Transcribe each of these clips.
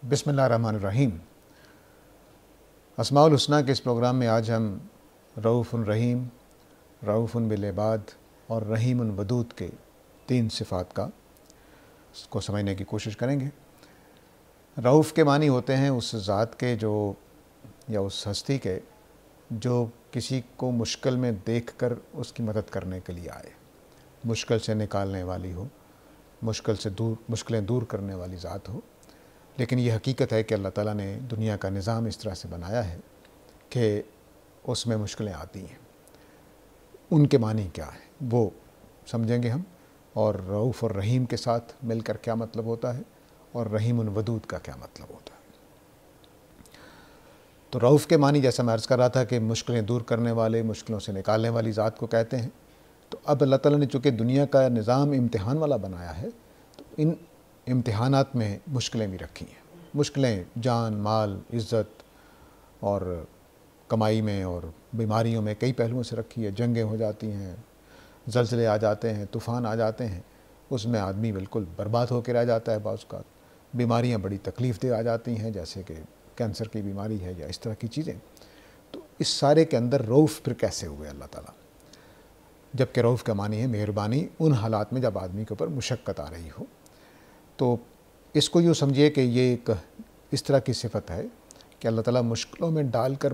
بسم اللہ الرحمن الرحیم۔ اسماء الحسنیٰ کے اس پروگرام میں آج ہم رؤوف رحیم، رؤوف بالعباد اور رحیم ودود کے 3 صفات کو سمجھنے کی کوشش کریں گے۔ رؤوف کے معنی ہوتے ہیں اس ذات کے یا اس ہستی کے جو کسی کو مشکل میں دیکھ کر اس کی مدد کرنے کے لیے آئے، مشکل سے نکالنے والی ہو، مشکلیں دور کرنے والی ذات ہو۔ لیکن یہ حقیقت ہے کہ اللہ تعالیٰ نے دنیا کا نظام اس طرح سے بنایا ہے کہ اس میں مشکلیں آتی ہیں۔ ان کے معنی کیا ہے وہ سمجھیں گے ہم، اور رؤوف اور رحیم کے ساتھ مل کر کیا مطلب ہوتا ہے اور رحیم ودود کا کیا مطلب ہوتا ہے۔ تو رؤوف کے معنی جیسا میں عرض کر رہا تھا کہ مشکلیں دور کرنے والے، مشکلوں سے نکالنے والی ذات کو کہتے ہیں۔ تو اب اللہ تعالیٰ نے چونکہ دنیا کا نظام امتحان والا بنایا ہے تو ان امتحانات میں مشکلیں بھی رکھی ہیں۔ مشکلیں جان، مال، عزت اور کمائی میں اور بیماریوں میں کئی پہلوؤں سے رکھی ہے۔ جنگیں ہو جاتی ہیں، زلزلے آ جاتے ہیں، طوفان آ جاتے ہیں، اس میں آدمی بالکل برباد ہو کے رہ جاتا ہے۔ بعض اوقات بیماریاں بڑی تکلیف دہ آ جاتی ہیں، جیسے کہ کینسر کی بیماری ہے یا اس طرح کی چیزیں۔ تو اس سارے کے اندر رؤوف پھر کیسے ہوئے اللہ تعالیٰ؟ جبکہ رؤوف کا معنی ہے مہربانی ان حالات میں جب آدمی کے اوپر مشقت آ رہی ہو۔ تو اس کو یوں سمجھیے کہ یہ ایک اس طرح کی صفت ہے کہ اللہ تعالیٰ مشکلوں میں ڈال کر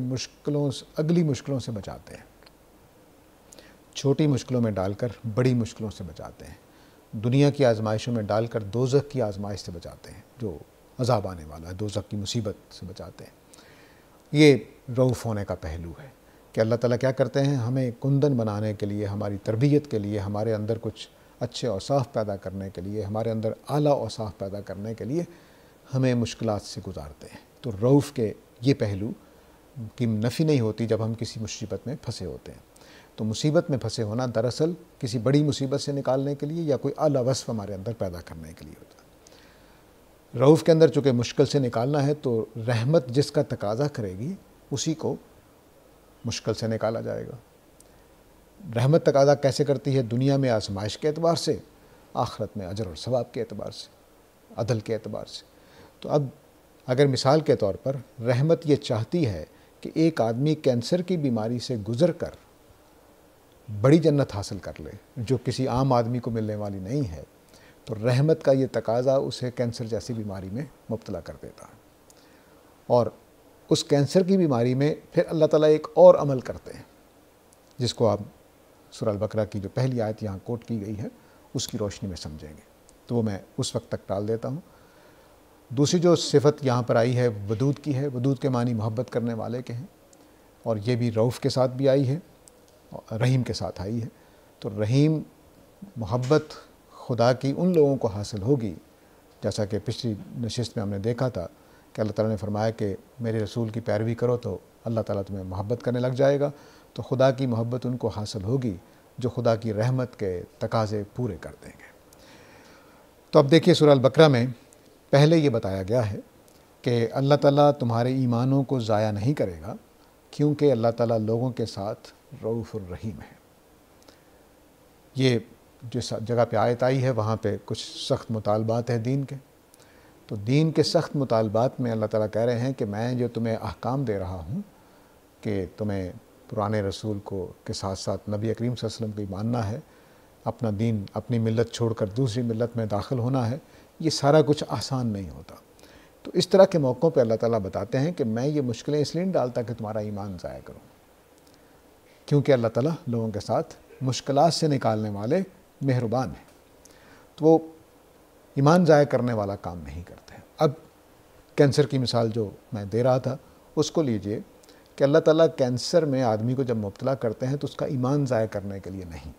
اگلی مشکلوں سے بچاتے ہیں، چھوٹی مشکلوں میں ڈال کر بڑی مشکلوں سے بچاتے ہیں، دنیا کی آزمائشوں میں ڈال کر دوزخ کی آزمائش سے بچاتے ہیں، جو عذاب آنے والا ہے، دوزخ کی مصیبت سے بچاتے ہیں۔ یہ رؤوف ہونے کا پہلو ہے کہ اللہ تعالیٰ کیا کرتے ہیں، ہمیں کندن بنانے کے لیے، ہماری تربیت کے لیے، ہمارے اندر کچھ اچھے اوصاف پیدا کرنے کے لیے، ہمارے اندر اعلیٰ اوصاف پیدا کرنے کے لیے ہمیں مشکلات سے گزارتے ہیں۔ تو رؤوف کے یہ پہلو کی نفی نہیں ہوتی جب ہم کسی مصیبت میں پھنسے ہوتے ہیں۔ تو مصیبت میں پھنسے ہونا دراصل کسی بڑی مصیبت سے نکالنے کے لیے یا کوئی اعلیٰ وصف ہمارے اندر پیدا کرنے کے لیے ہوتا ہے۔ رؤوف کے اندر چونکہ مشکل سے نکالنا ہے تو رحمت جس کا تقاضا کرے گی اسی کو مشکل سے نکالا جائے گا۔ رحمت تقاضا کیسے کرتی ہے؟ دنیا میں آزمائش کے اعتبار سے، آخرت میں اجر اور ثواب کے اعتبار سے، عدل کے اعتبار سے۔ تو اب اگر مثال کے طور پر رحمت یہ چاہتی ہے کہ ایک آدمی کینسر کی بیماری سے گزر کر بڑی جنت حاصل کر لے جو کسی عام آدمی کو ملنے والی نہیں ہے، تو رحمت کا یہ تقاضا اسے کینسر جیسی بیماری میں مبتلا کر دیتا ہے۔ اور اس کینسر کی بیماری میں پھر اللہ تعالیٰ ایک اور عمل کرتے ہیں جس کو آپ سورہ البقرہ کی جو پہلی آیت یہاں کوٹ کی گئی ہے اس کی روشنی میں سمجھیں گے، تو وہ میں اس وقت تک ٹال دیتا ہوں۔ دوسری جو صفت یہاں پر آئی ہے ودود کی ہے۔ ودود کے معنی محبت کرنے والے کے ہیں، اور یہ بھی رؤوف کے ساتھ بھی آئی ہے، رحیم کے ساتھ آئی ہے۔ تو رحیم محبت خدا کی ان لوگوں کو حاصل ہوگی، جیسا کہ پچھلی نشست میں ہم نے دیکھا تھا کہ اللہ تعالیٰ نے فرمایا کہ میرے رسول کی پیروی کرو تو اللہ تعالیٰ تمہیں محبت کرنے لگ جائے گا۔ تو خدا کی محبت ان کو حاصل ہوگی جو خدا کی رحمت کے تقاضے پورے کر دیں گے۔ تو اب دیکھیے سورہ البقرہ میں پہلے یہ بتایا گیا ہے کہ اللہ تعالیٰ تمہارے ایمانوں کو ضائع نہیں کرے گا، کیونکہ اللہ تعالیٰ لوگوں کے ساتھ رؤوف الرحیم ہے۔ یہ جس جگہ پہ آیت آئی ہے وہاں پہ کچھ سخت مطالبات ہیں دین کے۔ تو دین کے سخت مطالبات میں اللہ تعالیٰ کہہ رہے ہیں کہ میں جو تمہیں احکام دے رہا ہوں کہ تمہیں پرانے رسول کے ساتھ ساتھ نبی کریم صلی اللہ علیہ وسلم کو ماننا ہے، اپنا دین، اپنی ملت چھوڑ کر دوسری ملت میں داخل ہونا ہے، یہ سارا کچھ آسان نہیں ہوتا۔ تو اس طرح کے موقعوں پہ اللہ تعالیٰ بتاتے ہیں کہ میں یہ مشکلیں اس لیے نہیں ڈالتا کہ تمہارا ایمان ضائع کروں، کیونکہ اللہ تعالیٰ لوگوں کے ساتھ مشکلات سے نکالنے والے مہربان ہیں، تو وہ ایمان ضائع کرنے والا کام نہیں کرتے ہیں۔ اب کینسر کی مثال جو میں دے رہا تھا اس کو لیجئے کہ اللہ تعالیٰ کینسر میں آدمی کو جب مبتلا کرتے ہیں تو اس کا ایمان ضائع کرنے کے لیے نہیں،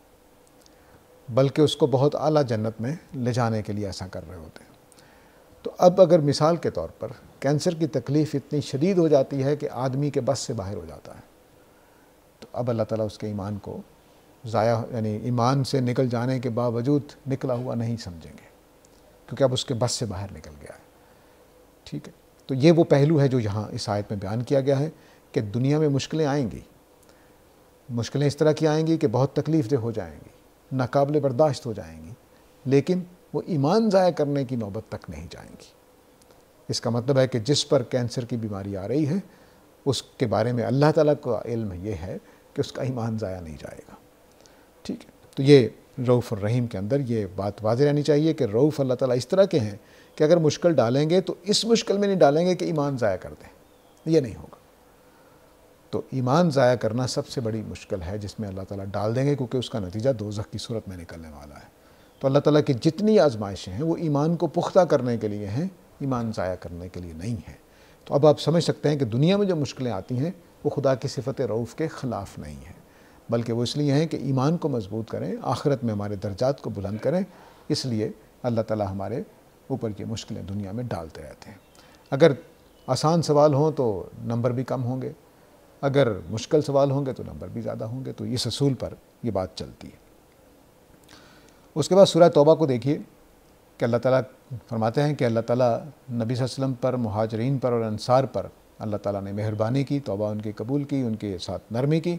بلکہ اس کو بہت اعلیٰ جنت میں لے جانے کے لیے ایسا کر رہے ہوتے ہیں۔ تو اب اگر مثال کے طور پر کینسر کی تکلیف اتنی شدید ہو جاتی ہے کہ آدمی کے بس سے باہر ہو جاتا ہے، تو اب اللہ تعالیٰ اس کے ایمان کو ضائع، یعنی ایمان سے نکل جانے کے باوجود نکلا ہوا نہیں سمجھیں گے، کیونکہ اب اس کے بس سے باہر نکل گیا ہے۔ ٹھیک ہے، تو یہ وہ پہلو ہے جو یہاں اس آیت میں بیان کیا گیا ہے کہ دنیا میں مشکلیں آئیں گی، مشکلیں اس طرح کی آئیں گی کہ بہت تکلیف دہ ہو جائیں گی، ناقابل برداشت ہو جائیں گی، لیکن وہ ایمان ضائع کرنے کی نوبت تک نہیں جائیں گی۔ اس کا مطلب ہے کہ جس پر کینسر کی بیماری آ رہی ہے اس کے بارے میں اللہ تعالیٰ کا علم یہ ہے کہ اس کا ایمان ضائع نہیں جائے گا. ٹھیک ہے، تو یہ رؤوف الرحیم کے اندر یہ بات واضح رہنی چاہیے کہ رؤوف اللہ تعالیٰ اس طرح کے ہیں کہ اگر مشکل ڈالیں گے تو اس مشکل میں نہیں ڈالیں گے کہ ایمان ضائع کر دیں، یہ نہیں ہوگا. تو ایمان ضائع کرنا سب سے بڑی مشکل ہے جس میں اللہ تعالیٰ ڈال دیں گے، کیونکہ اس کا نتیجہ دوزخ کی صورت میں نکلنے والا ہے. تو اللہ تعالیٰ کی جتنی آزمائشیں ہیں وہ ایمان کو پختہ کرنے کے لیے ہیں، ایمان ضائع کرنے کے لیے نہیں ہیں. تو اب آپ سمجھ سکتے ہیں کہ دنیا میں جو مشکلیں آتی ہیں وہ خدا کی صفت رؤوف کے خلاف نہیں ہیں، بلکہ وہ اس لیے ہیں کہ ایمان کو مضبوط کریں، آخرت میں ہمارے درجات کو بلند کریں. اس لیے اللہ تعالیٰ ہمارے اوپر کی مشکلیں دنیا میں ڈالتے رہتے ہیں. اگر آسان سوال ہوں تو نمبر بھی کم ہوں گے، اگر مشکل سوال ہوں گے تو نمبر بھی زیادہ ہوں گے. تو اس اصول پر یہ بات چلتی ہے. اس کے بعد سورہ توبہ کو دیکھیے کہ اللہ تعالیٰ فرماتے ہیں کہ اللہ تعالیٰ نبی صلی اللہ علیہ وسلم پر، مہاجرین پر اور انصار پر اللہ تعالیٰ نے مہربانی کی، توبہ ان کی قبول کی، ان کے ساتھ نرمی کی،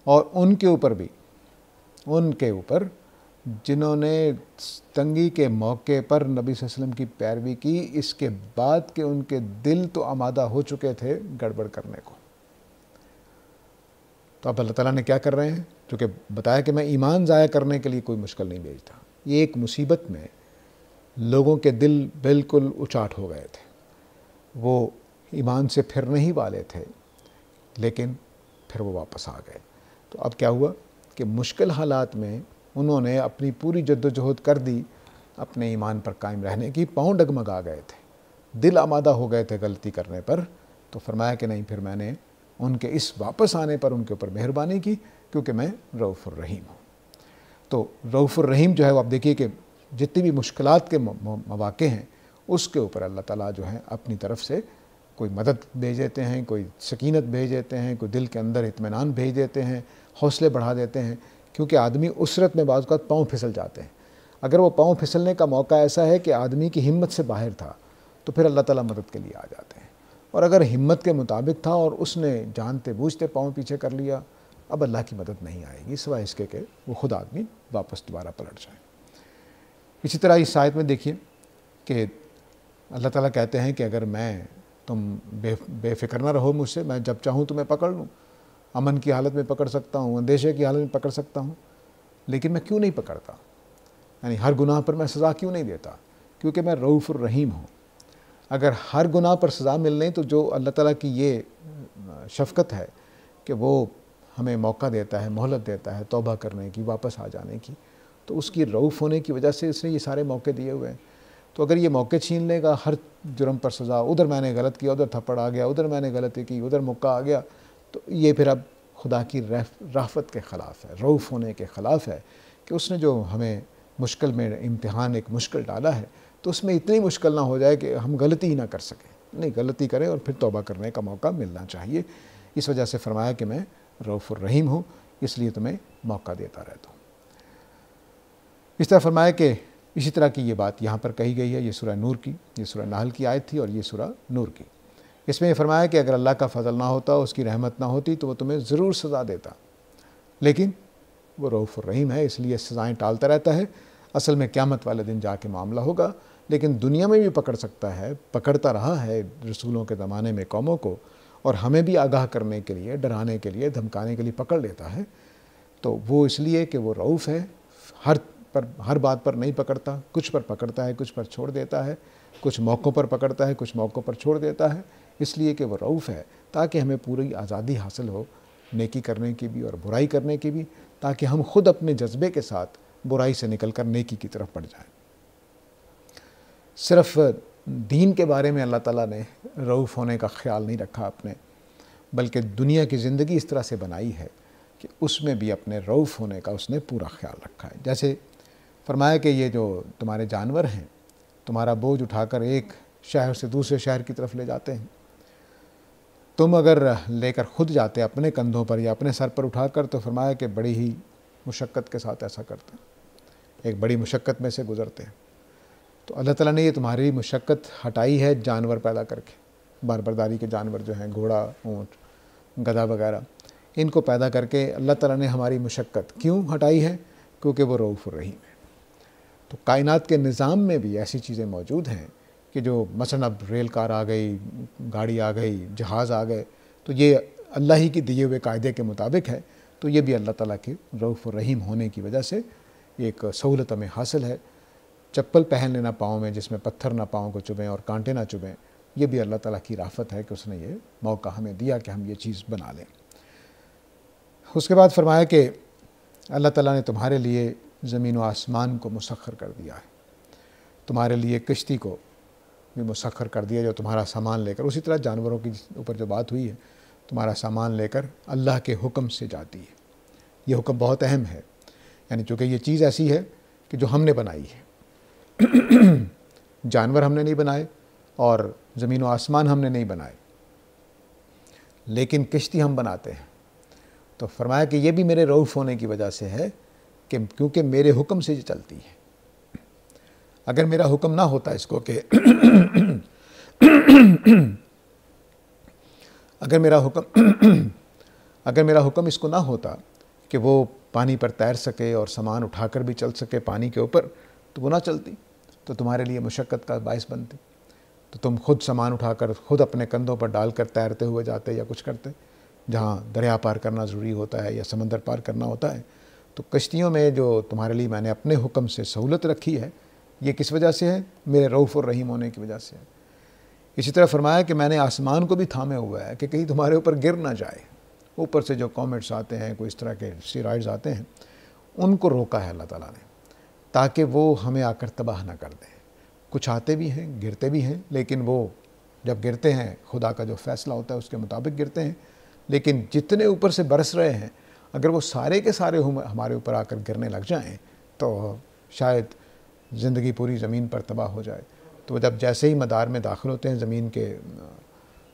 اور ان کے اوپر جنہوں نے تنگی کے موقع پر نبی صلی اللہ علیہ وسلم کی پیروی کی، اس کے بعد کہ ان کے دل تو آمادہ ہو چکے تھے گڑبڑ کرنے کو. تو اب اللہ تعالیٰ نے کیا کر رہے ہیں؟ چونکہ بتایا کہ میں ایمان ضائع کرنے کے لیے کوئی مشکل نہیں بھیجتا. یہ ایک مصیبت میں لوگوں کے دل بالکل اچاٹ ہو گئے تھے، وہ ایمان سے پھرنے ہی والے تھے لیکن پھر وہ واپس آ گئے. تو اب کیا ہوا کہ مشکل حالات میں انہوں نے اپنی پوری جد و جہد کر دی اپنے ایمان پر قائم رہنے کی، پاؤں ڈگمگا گئے تھے، دل آمادہ ہو گئے تھے غلطی کرنے پر. تو فرمایا کہ نہیں، پھر میں نے ان کے اس واپس آنے پر ان کے اوپر مہربانی کی، کیونکہ میں رؤوف الرحیم ہوں. تو رؤوف الرحیم جو ہے وہ آپ دیکھیے کہ جتنی بھی مشکلات کے مواقع ہیں اس کے اوپر اللہ تعالیٰ جو ہے اپنی طرف سے کوئی مدد بھیج دیتے ہیں، کوئی سکینت بھیج دیتے ہیں، کوئی دل کے اندر اطمینان بھیج دیتے ہیں، حوصلے بڑھا دیتے ہیں. کیونکہ آدمی اسرت میں بعض اوقات پاؤں پھسل جاتے ہیں. اگر وہ پاؤں پھسلنے کا موقع ایسا ہے کہ آدمی کی ہمت سے باہر تھا تو پھر اللہ تعالیٰ مدد کے لیے آ جاتے ہیں. اور اگر ہمت کے مطابق تھا اور اس نے جانتے بوجھتے پاؤں پیچھے کر لیا، اب اللہ کی مدد نہیں آئے گی سوائے اس کے کہ وہ خود آدمی واپس دوبارہ پلٹ جائے. اسی طرح اس آیت میں دیکھیے کہ اللہ تعالیٰ کہتے ہیں کہ اگر تم بے فکر نہ رہو مجھ سے، میں جب چاہوں تمہیں پکڑ لوں، امن کی حالت میں پکڑ سکتا ہوں، اندیشے کی حالت میں پکڑ سکتا ہوں. لیکن میں کیوں نہیں پکڑتا؟ یعنی ہر گناہ پر میں سزا کیوں نہیں دیتا؟ کیونکہ میں رؤوف الرحیم ہوں. اگر ہر گناہ پر سزا ملنے تو جو اللہ تعالیٰ کی یہ شفقت ہے کہ وہ ہمیں موقع دیتا ہے، مہلت دیتا ہے توبہ کرنے کی، واپس آ جانے کی، تو اس کی رؤوف ہونے کی وجہ سے اس نے یہ سارے موقع دیے ہوئے ہیں. تو اگر یہ موقع چھین لے گا، ہر جرم پر سزا، ادھر میں نے غلط کیا، ادھر تھپڑ آ گیا، ادھر میں نے غلطی کی، ادھر مکہ آ گیا، تو یہ پھر اب خدا کی رافت کے خلاف ہے، رؤوف ہونے کے خلاف ہے کہ اس نے جو ہمیں مشکل میں امتحان ایک مشکل ڈالا ہے تو اس میں اتنی مشکل نہ ہو جائے کہ ہم غلطی ہی نہ کر سکیں. نہیں، غلطی کریں اور پھر توبہ کرنے کا موقع ملنا چاہیے. اس وجہ سے فرمایا کہ میں رؤوف الرحیم ہوں، اس لیے تمہیں موقع دیتا رہتا ہوں. اس طرح فرمایا کہ اسی طرح کی یہ بات یہاں پر کہی گئی ہے. یہ سورہ نور کی، یہ سورہ نحل کی آیت تھی اور یہ سورہ نور کی. اس میں یہ فرمایا کہ اگر اللہ کا فضل نہ ہوتا، اس کی رحمت نہ ہوتی تو وہ تمہیں ضرور سزا دیتا، لیکن وہ رؤوف الرحیم ہے، اس لیے سزائیں ٹالتا رہتا ہے. اصل میں قیامت والے دن جا کے معاملہ ہوگا، لیکن دنیا میں بھی پکڑ سکتا ہے، پکڑتا رہا ہے رسولوں کے زمانے میں قوموں کو، اور ہمیں بھی آگاہ کرنے کے لیے، ڈرانے کے لیے، دھمکانے کے لیے پکڑ لیتا ہے. تو وہ اس لیے کہ وہ رؤوف ہے، ہر بات پر نہیں پکڑتا، کچھ پر پکڑتا ہے، کچھ پر چھوڑ دیتا ہے، کچھ موقعوں پر پکڑتا ہے، کچھ موقعوں پر چھوڑ دیتا ہے. اس لیے کہ وہ رؤوف ہے، تاکہ ہمیں پوری آزادی حاصل ہو نیکی کرنے کی بھی اور برائی کرنے کی بھی، تاکہ ہم خود اپنے جذبے کے ساتھ برائی سے نکل کر نیکی کی طرف بڑھ جائیں. صرف دین کے بارے میں اللہ تعالیٰ نے رؤوف ہونے کا خیال نہیں رکھا اپنے، بلکہ دنیا کی زندگی اس طرح سے بنائی ہے کہ اس میں بھی اپنے رؤوف ہونے کا اس نے پورا خیال رکھا ہے. جیسے فرمایا کہ یہ جو تمہارے جانور ہیں تمہارا بوجھ اٹھا کر ایک شہر سے دوسرے شہر کی طرف لے جاتے ہیں. تم اگر لے کر خود جاتے اپنے کندھوں پر یا اپنے سر پر اٹھا کر تو فرمایا کہ بڑی ہی مشقت کے ساتھ ایسا کرتے ہیں، ایک بڑی مشقت میں سے گزرتے ہیں. تو اللہ تعالیٰ نے یہ تمہاری مشقت ہٹائی ہے جانور پیدا کر کے، باربرداری کے جانور جو ہیں، گھوڑا، اونٹ، گدھا وغیرہ، ان کو پیدا کر کے اللہ تعالیٰ نے ہماری مشقت کیوں ہٹائی ہے؟ کیونکہ وہ رؤوف الرحیم ہے. تو کائنات کے نظام میں بھی ایسی چیزیں موجود ہیں کہ جو مثلا اب ریل کار آ گئی، گاڑی آ گئی، جہاز آ گئے، تو یہ اللہ ہی کی دیے ہوئے قاعدے کے مطابق ہے، تو یہ بھی اللہ تعالیٰ کے رؤوف الرحیم ہونے کی وجہ سے ایک سہولت ہمیں حاصل ہے۔ چپل پہن لینا پاؤں میں جس میں پتھر نہ پاؤں کو چبھیں اور کانٹے نہ چبھیں، یہ بھی اللہ تعالیٰ کی رافت ہے کہ اس نے یہ موقع ہمیں دیا کہ ہم یہ چیز بنا لیں۔ اس کے بعد فرمایا کہ اللہ تعالیٰ نے تمہارے لیے زمین و آسمان کو مسخر کر دیا ہے، تمہارے لیے کشتی کو بھی مسخر کر دیا جو تمہارا سامان لے کر، اسی طرح جانوروں کی اوپر جو بات ہوئی ہے، تمہارا سامان لے کر اللہ کے حکم سے جاتی ہے۔ یہ حکم بہت اہم ہے، یعنی چونکہ یہ چیز ایسی ہے کہ جو ہم نے بنائی ہے، جانور ہم نے نہیں بنائے اور زمین و آسمان ہم نے نہیں بنائے، لیکن کشتی ہم بناتے ہیں۔ تو فرمایا کہ یہ بھی میرے رؤوف ہونے کی وجہ سے ہے کہ کیونکہ میرے حکم سے یہ چلتی ہے۔ اگر میرا حکم نہ ہوتا اس کو کہ اگر میرا حکم اس کو نہ ہوتا کہ وہ پانی پر تیر سکے اور سامان اٹھا کر بھی چل سکے پانی کے اوپر، تو وہ نہ چلتی، تو تمہارے لیے مشقت کا باعث بنتی، تو تم خود سامان اٹھا کر خود اپنے کندھوں پر ڈال کر تیرتے ہوئے جاتے یا کچھ کرتے، جہاں دریا پار کرنا ضروری ہوتا ہے یا سمندر پار کرنا ہوتا ہے۔ تو کشتیوں میں جو تمہارے لیے میں نے اپنے حکم سے سہولت رکھی ہے، یہ کس وجہ سے ہے؟ میرے رؤوف الرحیم ہونے کی وجہ سے ہے۔ اسی طرح فرمایا کہ میں نے آسمان کو بھی تھامے ہوا ہے کہ کہیں تمہارے اوپر گر نہ جائے، اوپر سے جو کومیٹس آتے ہیں، کوئی اس طرح کے اسٹیرائڈز آتے ہیں، ان کو روکا ہے اللہ تعالیٰ نے تاکہ وہ ہمیں آ کر تباہ نہ کر دیں۔ کچھ آتے بھی ہیں، گرتے بھی ہیں، لیکن وہ جب گرتے ہیں خدا کا جو فیصلہ ہوتا ہے اس کے مطابق گرتے ہیں، لیکن جتنے اوپر سے برس رہے ہیں اگر وہ سارے کے سارے ہمارے اوپر آ کر گرنے لگ جائیں تو شاید زندگی پوری زمین پر تباہ ہو جائے۔ تو جب جیسے ہی مدار میں داخل ہوتے ہیں زمین کے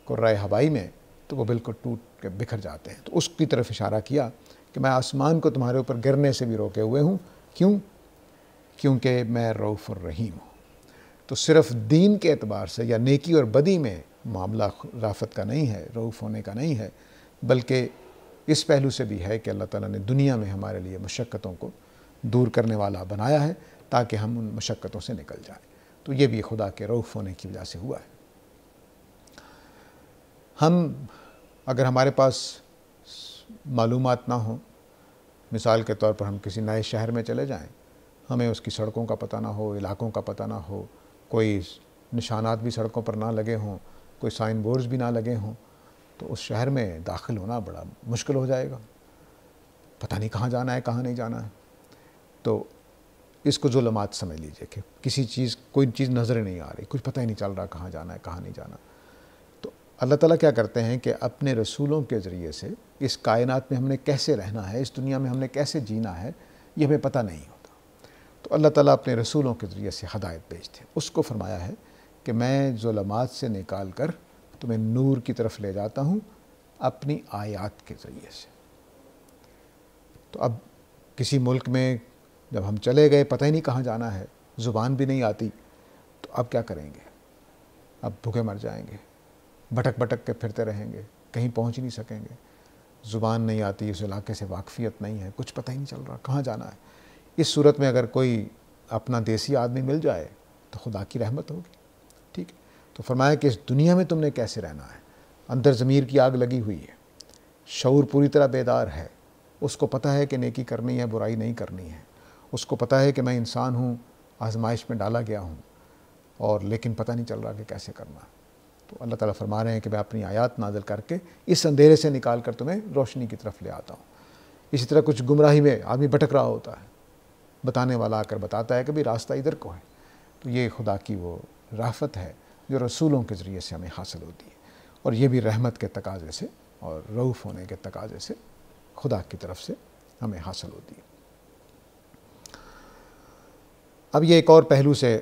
کرۂ ہوائی میں، تو وہ بالکل ٹوٹ کے بکھر جاتے ہیں۔ تو اس کی طرف اشارہ کیا کہ میں آسمان کو تمہارے اوپر گرنے سے بھی روکے ہوئے ہوں۔ کیوں؟ کیونکہ میں رؤوف الرحیم ہوں۔ تو صرف دین کے اعتبار سے یا نیکی اور بدی میں معاملہ رافت کا نہیں ہے، رؤوف ہونے کا نہیں ہے، بلکہ اس پہلو سے بھی ہے کہ اللہ تعالیٰ نے دنیا میں ہمارے لیے مشقتوں کو دور کرنے والا بنایا ہے تاکہ ہم ان مشقتوں سے نکل جائیں۔ تو یہ بھی خدا کے رؤوف ہونے کی وجہ سے ہوا ہے۔ اگر ہمارے پاس معلومات نہ ہوں، مثال کے طور پر ہم کسی نئے شہر میں چلے جائیں، ہمیں اس کی سڑکوں کا پتہ نہ ہو، علاقوں کا پتہ نہ ہو، کوئی نشانات بھی سڑکوں پر نہ لگے ہوں، کوئی سائن بورڈز بھی نہ لگے ہوں، تو اس شہر میں داخل ہونا بڑا مشکل ہو جائے گا۔ پتہ نہیں کہاں جانا ہے، کہاں نہیں جانا ہے۔ تو اس کو ظلمات سمجھ لیجئے کہ کوئی چیز نظر نہیں آ رہی، کچھ پتہ ہی نہیں چل رہا کہاں جانا ہے، کہاں نہیں جانا۔ تو اللہ تعالیٰ کیا کرتے ہیں کہ اپنے رسولوں کے ذریعے سے اس کائنات میں ہم نے کیسے رہنا ہے، اس دنیا میں ہم نے کیسے جینا ہے، یہ ہمیں پتہ نہیں ہوتا۔ تو اللہ تعالیٰ اپنے رسولوں کے ذریعے سے ہدایت بھیجتے ہیں۔ اس کو فرمایا ہے کہ میں ظلمات سے نکال کر تمہیں نور کی طرف لے جاتا ہوں اپنی آیات کے ذریعے سے۔ تو اب کسی ملک میں جب ہم چلے گئے، پتہ ہی نہیں کہاں جانا ہے، زبان بھی نہیں آتی، تو اب کیا کریں گے؟ اب بھوکے مر جائیں گے، بھٹک بھٹک کے پھرتے رہیں گے، کہیں پہنچ نہیں سکیں گے، زبان نہیں آتی، اس علاقے سے واقفیت نہیں ہے، کچھ پتہ ہی نہیں چل رہا کہاں جانا ہے۔ اس صورت میں اگر کوئی اپنا دیسی آدمی مل جائے تو خدا کی رحمت ہوگی، ٹھیک ہے۔ تو فرمایا کہ اس دنیا میں تم نے کیسے رہنا ہے۔ اندر ضمیر کی آگ لگی ہوئی ہے، شعور پوری طرح بیدار ہے، اس کو پتہ ہے کہ نیکی کرنی ہے، برائی نہیں کرنی ہے، اس کو پتہ ہے کہ میں انسان ہوں، آزمائش میں ڈالا گیا ہوں، اور لیکن پتہ نہیں چل رہا کہ کیسے کرنا۔ تو اللہ تعالیٰ فرما رہے ہیں کہ میں اپنی آیات نازل کر کے اس اندھیرے سے نکال کر تمہیں روشنی کی طرف لے آتا ہوں۔ اسی طرح کچھ گمراہی میں آدمی بھٹک رہا ہوتا ہے، بتانے والا آ کر بتاتا ہے کہ بھی راستہ ادھر کو ہے۔ تو یہ خدا کی وہ رافت ہے جو رسولوں کے ذریعے سے ہمیں حاصل ہوتی ہے، اور یہ بھی رحمت کے تقاضے سے اور رؤوف ہونے کے تقاضے سے خدا کی طرف سے ہمیں حاصل ہوتی ہے۔ اب یہ ایک اور پہلو سے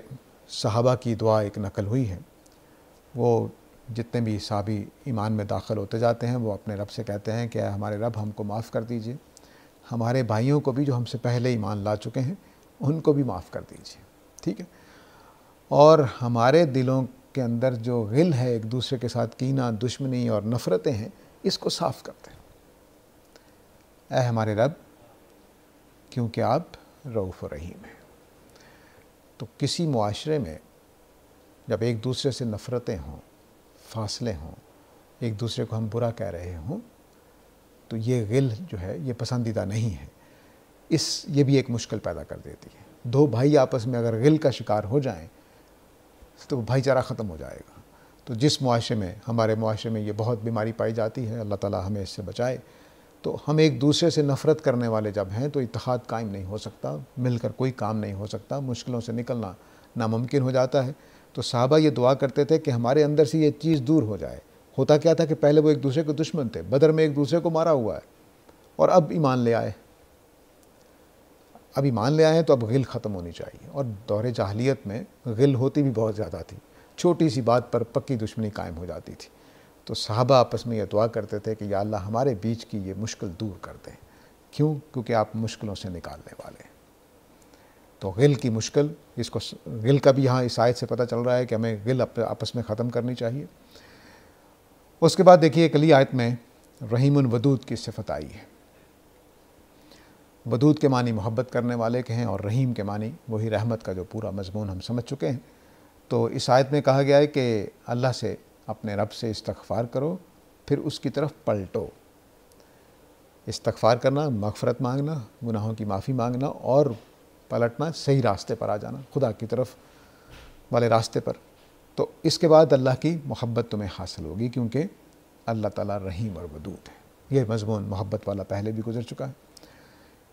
صحابہ کی دعا ایک نقل ہوئی ہے۔ وہ جتنے بھی صحابی ایمان میں داخل ہوتے جاتے ہیں وہ اپنے رب سے کہتے ہیں کہ اے ہمارے رب، ہم کو معاف کر دیجئے، ہمارے بھائیوں کو بھی جو ہم سے پہلے ایمان لا چکے ہیں ان کو بھی معاف کر دیجئے، ٹھیک ہے، اور ہمارے دلوں کے اندر جو غل ہے، ایک دوسرے کے ساتھ کینہ، دشمنی اور نفرتیں ہیں، اس کو صاف کر دیں اے ہمارے رب، کیونکہ آپ رؤوف الرحیم ہیں۔ تو کسی معاشرے میں جب ایک دوسرے سے نفرتیں ہوں، فاصلے ہوں، ایک دوسرے کو ہم برا کہہ رہے ہوں، تو یہ غل جو ہے یہ پسندیدہ نہیں ہے۔ یہ بھی ایک مشکل پیدا کر دیتی ہے۔ دو بھائی آپس میں اگر غل کا شکار ہو جائیں تو بھائی چارہ ختم ہو جائے گا۔ تو جس معاشرے میں، ہمارے معاشرے میں یہ بہت بیماری پائی جاتی ہے، اللہ تعالیٰ ہمیں اس سے بچائے، تو ہم ایک دوسرے سے نفرت کرنے والے جب ہیں تو اتحاد قائم نہیں ہو سکتا، مل کر کوئی کام نہیں ہو سکتا، مشکلوں سے نکلنا ناممکن ہو جاتا ہے۔ تو صحابہ یہ دعا کرتے تھے کہ ہمارے اندر سے یہ چیز دور ہو جائے۔ ہوتا کیا تھا کہ پہلے وہ ایک دوسرے کے دشمن تھے، بدر میں ایک دوسرے کو مارا ہوا ہے، اور اب ایمان لے آئے، تو اب غل ختم ہونی چاہیے۔ اور دور جاہلیت میں غل ہوتی بھی بہت زیادہ تھی، چھوٹی سی بات پر پکی دشمنی قائم ہو جاتی تھی۔ تو صحابہ آپس میں یہ دعا کرتے تھے کہ یا اللہ ہمارے بیچ کی یہ مشکل دور کر دیں۔ کیوں؟ کیونکہ آپ مشکلوں سے نکالنے والے ہیں۔ تو غل کی مشکل، اس کو غل کا بھی یہاں اس آیت سے پتہ چل رہا ہے کہ ہمیں غل آپس میں ختم کرنی چاہیے۔ اس کے بعد دیکھیے اگلی آیت میں رحیم ودود کی صفت آئی ہے۔ ودود کے معنی محبت کرنے والے کے ہیں، اور رحیم کے معنی وہی رحمت کا جو پورا مضمون ہم سمجھ چکے ہیں۔ تو اس آیت میں کہا گیا ہے کہ اللہ سے، اپنے رب سے استغفار کرو، پھر اس کی طرف پلٹو۔ استغفار کرنا، مغفرت مانگنا، گناہوں کی معافی مانگنا، اور پلٹنا، صحیح راستے پر آ جانا، خدا کی طرف والے راستے پر۔ تو اس کے بعد اللہ کی محبت تمہیں حاصل ہوگی، کیونکہ اللہ تعالیٰ رحیم اور ودود ہے۔ یہ مضمون محبت والا پہلے بھی گزر چکا ہے۔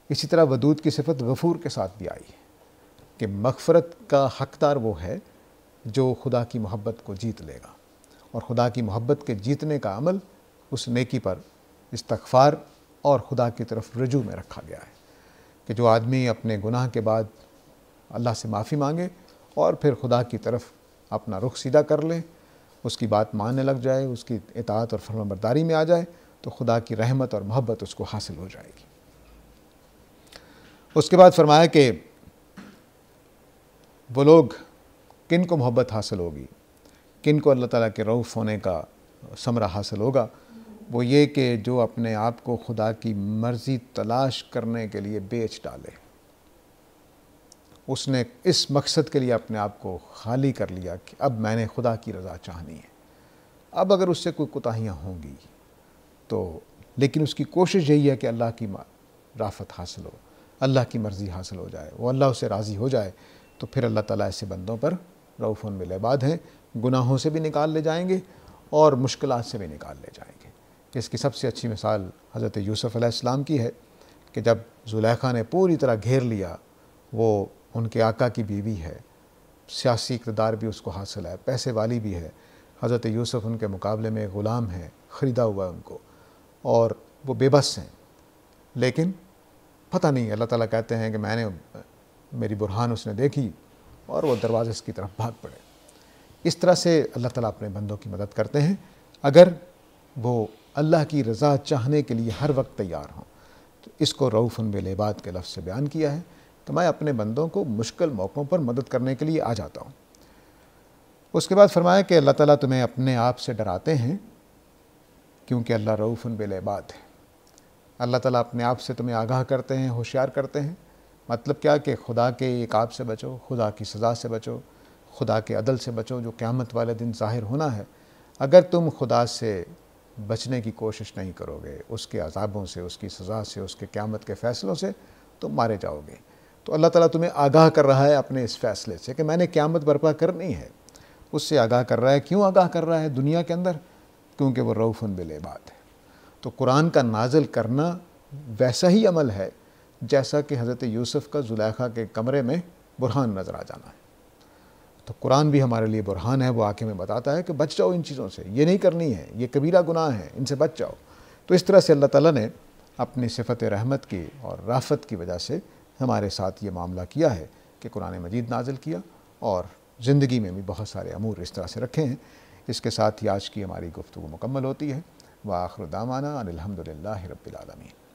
اسی طرح ودود کی صفت غفور کے ساتھ بھی آئی ہے کہ مغفرت کا حقدار وہ ہے جو خدا کی محبت کو جیت لے گا، اور خدا کی محبت کے جیتنے کا عمل اس نیکی پر استغفار اور خدا کی طرف رجوع میں رکھا گیا ہے کہ جو آدمی اپنے گناہ کے بعد اللہ سے معافی مانگے اور پھر خدا کی طرف اپنا رخ سیدھا کر لے، اس کی بات ماننے لگ جائے، اس کی اطاعت اور فرمانبرداری میں آ جائے، تو خدا کی رحمت اور محبت اس کو حاصل ہو جائے گی۔ اس کے بعد فرمایا کہ وہ لوگ کن کو محبت حاصل ہوگی، کن کو اللہ تعالیٰ کے رؤوف ہونے کا ثمرہ حاصل ہوگا، وہ یہ کہ جو اپنے آپ کو خدا کی مرضی تلاش کرنے کے لیے بیچ ڈالے۔ اس نے اس مقصد کے لیے اپنے آپ کو خالی کر لیا کہ اب میں نے خدا کی رضا چاہنی ہے۔ اب اگر اس سے کوئی کوتاہیاں ہوں گی تو، لیکن اس کی کوشش یہی ہے کہ اللہ کی رافت حاصل ہو، اللہ کی مرضی حاصل ہو جائے، وہ اللہ اسے راضی ہو جائے، تو پھر اللہ تعالیٰ ایسے بندوں پر رؤوف بالعباد ہیں، گناہوں سے بھی نکال لے جائیں گے اور مشکلات سے بھی نکال لے جائیں گے۔ اس کی سب سے اچھی مثال حضرت یوسف علیہ السلام کی ہے کہ جب زلیخا نے پوری طرح گھیر لیا، وہ ان کے آقا کی بیوی ہے، سیاسی اقتدار بھی اس کو حاصل ہے، پیسے والی بھی ہے، حضرت یوسف ان کے مقابلے میں غلام ہے، خریدا ہوا ہے ان کو، اور وہ بے بس ہیں، لیکن پتہ نہیں، اللہ تعالیٰ کہتے ہیں کہ میں نے، میری برہان اس نے دیکھی اور وہ دروازے کی طرف بھاگ پڑے۔ اس طرح سے اللہ تعالیٰ اپنے بندوں کی مدد کرتے ہیں اگر وہ اللہ کی رضا چاہنے کے لیے ہر وقت تیار ہوں۔ تو اس کو رؤوف بالعباد کے لفظ سے بیان کیا ہے کہ میں اپنے بندوں کو مشکل موقعوں پر مدد کرنے کے لیے آ جاتا ہوں۔ اس کے بعد فرمایا کہ اللہ تعالیٰ تمہیں اپنے آپ سے ڈراتے ہیں کیونکہ اللہ رؤوف بالعباد ہے۔ اللہ تعالیٰ اپنے آپ سے تمہیں آگاہ کرتے ہیں، ہوشیار کرتے ہیں۔ مطلب کیا کہ خدا کے عقاب سے بچو، خدا کی سزا سے بچو، خدا کے عدل سے بچو جو قیامت والے دن ظاہر ہونا ہے۔ اگر تم خدا سے بچنے کی کوشش نہیں کرو گے، اس کے عذابوں سے، اس کی سزا سے، اس کے قیامت کے فیصلوں سے، تو مارے جاؤ گے۔ تو اللہ تعالیٰ تمہیں آگاہ کر رہا ہے اپنے اس فیصلے سے کہ میں نے قیامت برپا کرنی ہے، اس سے آگاہ کر رہا ہے۔ کیوں آگاہ کر رہا ہے دنیا کے اندر؟ کیونکہ وہ رؤوف بالعباد ہے۔ تو قرآن کا نازل کرنا ویسا ہی عمل ہے جیسا کہ حضرت یوسف کا زلیخا کے کمرے میں برہان نظر آ جانا ہے۔ تو قرآن بھی ہمارے لیے برہان ہے، وہ آ کے ہمیں بتاتا ہے کہ بچ جاؤ ان چیزوں سے، یہ نہیں کرنی ہے، یہ کبیرہ گناہ ہے، ان سے بچ جاؤ۔ تو اس طرح سے اللہ تعالیٰ نے اپنی صفت رحمت کی اور رافت کی وجہ سے ہمارے ساتھ یہ معاملہ کیا ہے کہ قرآن مجید نازل کیا، اور زندگی میں بھی بہت سارے امور اس طرح سے رکھے ہیں۔ اس کے ساتھ ہی آج کی ہماری گفتگو مکمل ہوتی ہے۔ وآخر دعوانا ان الحمد للہ رب العالمین۔